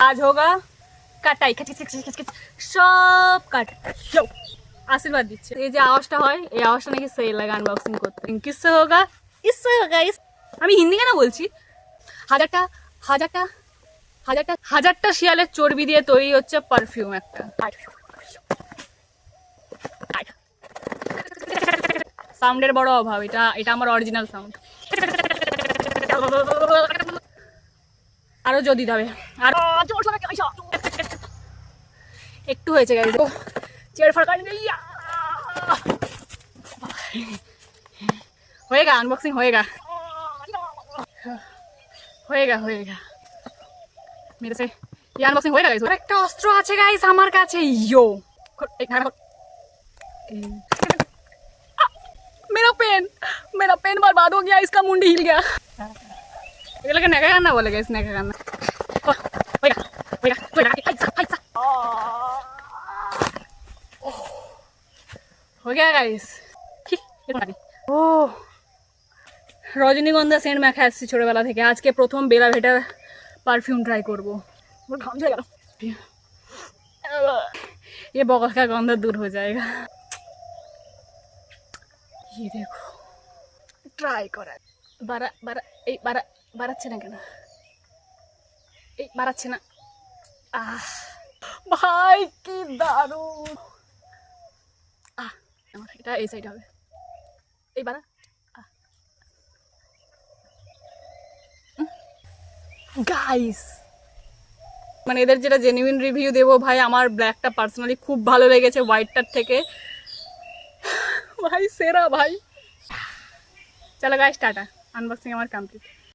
आज होगा কাটাই সব কাট আশীর্বাদ দিচ্ছে। এই যে আওয়াজটা হয় এই আওয়াজটা নাকি সেই লাগে আনবক্সিং করতে। কিসে হোগা ইসে হোগা আমি হিন্দি কেন বলছি। হাজারটা হাজারটা হাজারটা হাজারটা শিয়ালের চর্বি দিয়ে তৈরি হচ্ছে পারফিউম একটা। সাউন্ডের বড় অভাব, এটা এটা আমার অরিজিনাল সাউন্ড। আরো যদি যাবে আর একটু হয়েছে গাইস, চেয়ার ফাঁকা होएगा अनबॉक्सिंग होएगा होएगा होएगा मेरे से ये अनबॉक्सिंग होएगा गाइस। একটা অস্ত্র আছে গাইস আমার কাছে, यो मेरा पेन बर्बाद हो गया, इसका मुंडी हिल गया। ये लगा नेका करना बोलेगा, इस नेका करना होएगा होएगा होएगा हाइसा हो गया गाइस। ও রজনীগন্ধা সেন্ট মাখা আসছি ছোটবেলা থেকে, আজকে প্রথম বেলা ভেটার পারফিউম ট্রাই করবো। ঘাম ঝরে গেল, ये बगल का गंध दूर हो जाएगा। ये देखो ট্রাই করা বাড়াচ্ছে না কেন, এই বাড়াচ্ছে না। ভাই কি দারুণ। এটা এই সাইড হবে, এই বাড়া গাইস। মানে এদের যেটা জেনুইন রিভিউ দেবো ভাই, আমার ব্ল্যাকটা পার্সোনালি খুব ভালো লেগেছে হোয়াইটটার থেকে, ভাই সেরা ভাই। চলো গাইস টাটা, আনবক্সিং আমার কমপ্লিট।